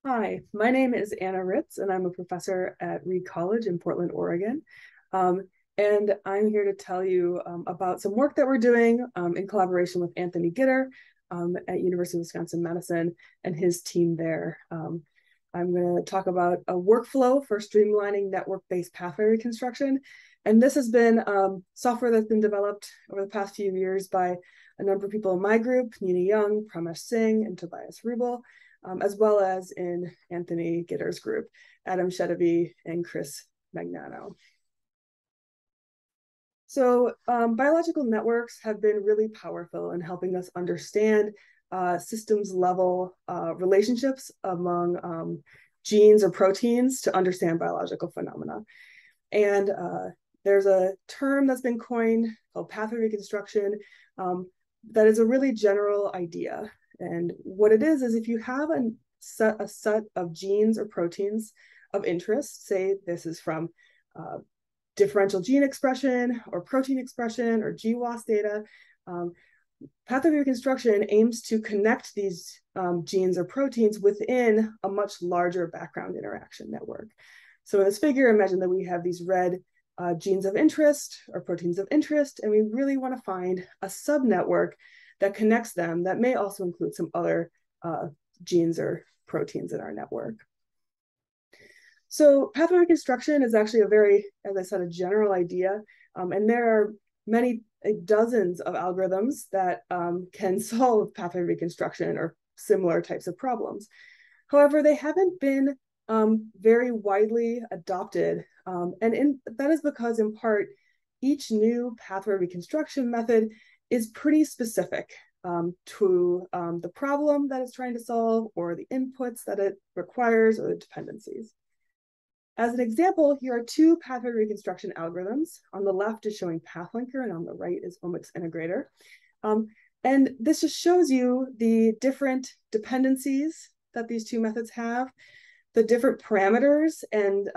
Hi, my name is Anna Ritz, and I'm a professor at Reed College in Portland, Oregon. Um, and I'm here to tell you about some work that we're doing in collaboration with Anthony Gitter at University of Wisconsin-Madison and his team there. I'm going to talk about a workflow for streamlining network-based pathway reconstruction. And this has been software that's been developed over the past few years by a number of people in my group, Nina Young, Pramesh Singh, and Tobias Rubel. As well as in Anthony Gitter's group, Adam Shedevy and Chris Magnano. So biological networks have been really powerful in helping us understand systems level relationships among genes or proteins to understand biological phenomena. And there's a term that's been coined called pathway reconstruction that is a really general idea. And what it is if you have a set of genes or proteins of interest, say this is from differential gene expression or protein expression or GWAS data, pathway reconstruction aims to connect these genes or proteins within a much larger background interaction network. So in this figure, imagine that we have these red genes of interest or proteins of interest, and we really want to find a subnetwork that connects them that may also include some other genes or proteins in our network. So pathway reconstruction is actually a very, as I said, a general idea. And there are many dozens of algorithms that can solve pathway reconstruction or similar types of problems. However, they haven't been very widely adopted. That is because in part, each new pathway reconstruction method is pretty specific to the problem that it's trying to solve or the inputs that it requires or the dependencies. As an example, here are two pathway reconstruction algorithms. On the left is showing PathLinker and on the right is omics integrator. And this just shows you the different dependencies that these two methods have, the different parameters and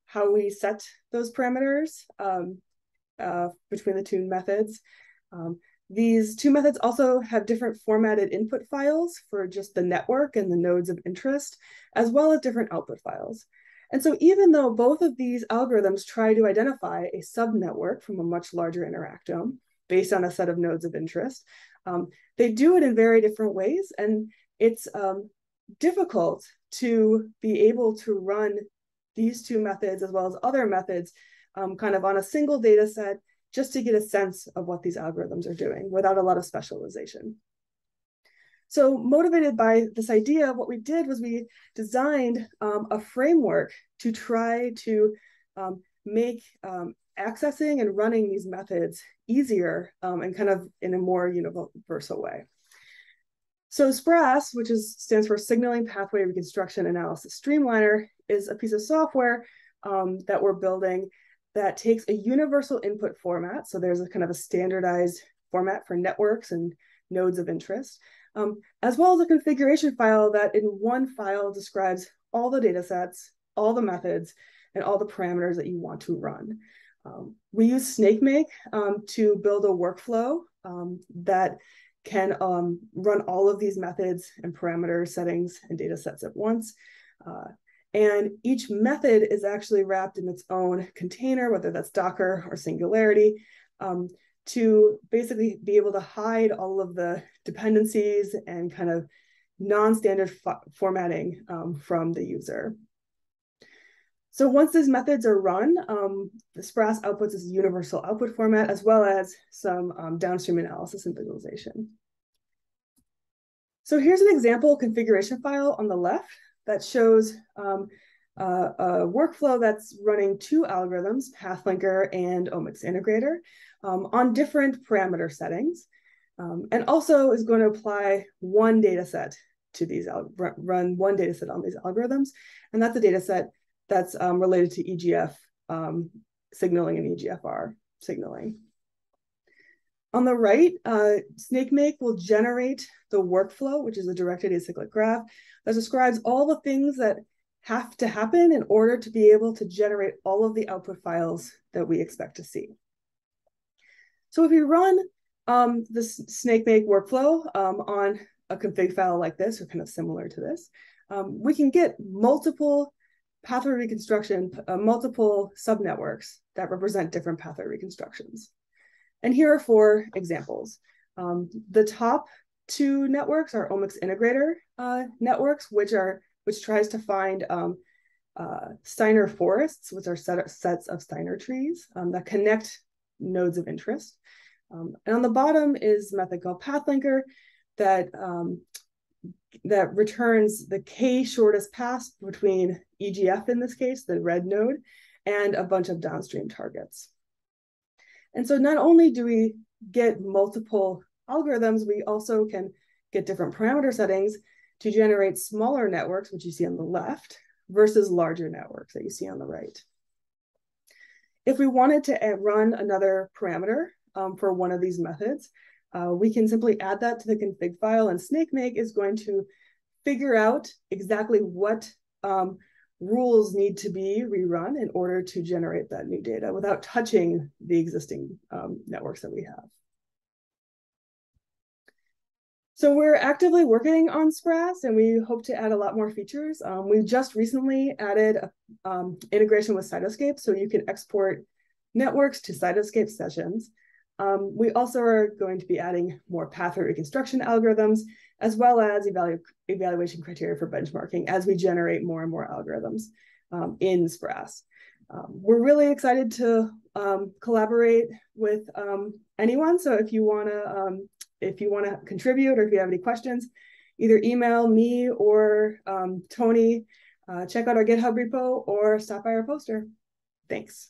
how we set those parameters between the two methods. These two methods also have different formatted input files for just the network and the nodes of interest, as well as different output files. And so even though both of these algorithms try to identify a subnetwork from a much larger interactome based on a set of nodes of interest, they do it in very different ways. And it's difficult to be able to run these two methods as well as other methods kind of on a single data set just to get a sense of what these algorithms are doing without a lot of specialization. So motivated by this idea, what we did was we designed a framework to try to make accessing and running these methods easier and kind of in a more universal way. So SPRAS, which stands for Signaling Pathway Reconstruction Analysis Streamliner, is a piece of software that we're building that takes a universal input format. So there's a kind of a standardized format for networks and nodes of interest, as well as a configuration file that in one file describes all the data sets, all the methods, and all the parameters that you want to run. We use SnakeMake to build a workflow that can run all of these methods and parameter settings and data sets at once. And each method is actually wrapped in its own container, whether that's Docker or Singularity, to basically be able to hide all of the dependencies and kind of non-standard formatting from the user. So once these methods are run, the SPRAS outputs this universal output format, as well as some downstream analysis and visualization. So here's an example configuration file on the left that shows a workflow that's running two algorithms, PathLinker and omics integrator, on different parameter settings, and also is going to apply one data set to these, run one data set on these algorithms, and that's a data set that's related to EGF signaling and EGFR signaling. On the right, SnakeMake will generate the workflow, which is a directed acyclic graph that describes all the things that have to happen in order to be able to generate all of the output files that we expect to see. So if you run this SnakeMake workflow on a config file like this, or kind of similar to this, we can get multiple pathway reconstruction, multiple subnetworks that represent different pathway reconstructions. And here are 4 examples. The top 2 networks are omics integrator networks, which tries to find Steiner forests, which are sets of Steiner trees that connect nodes of interest. And on the bottom is a method called PathLinker that returns the K shortest path between EGF, in this case, the red node, and a bunch of downstream targets. And so not only do we get multiple algorithms, we also can get different parameter settings to generate smaller networks, which you see on the left, versus larger networks that you see on the right. If we wanted to run another parameter for one of these methods, we can simply add that to the config file, and SnakeMake is going to figure out exactly what rules need to be rerun in order to generate that new data without touching the existing networks that we have. So we're actively working on SPRAS, and we hope to add a lot more features. We just recently added integration with Cytoscape, so you can export networks to Cytoscape sessions. We also are going to be adding more pathway reconstruction algorithms, as well as evaluation criteria for benchmarking as we generate more and more algorithms in SPRAS. We're really excited to collaborate with anyone. So if you want to contribute, or if you have any questions, either email me or Tony, check out our GitHub repo, or stop by our poster. Thanks.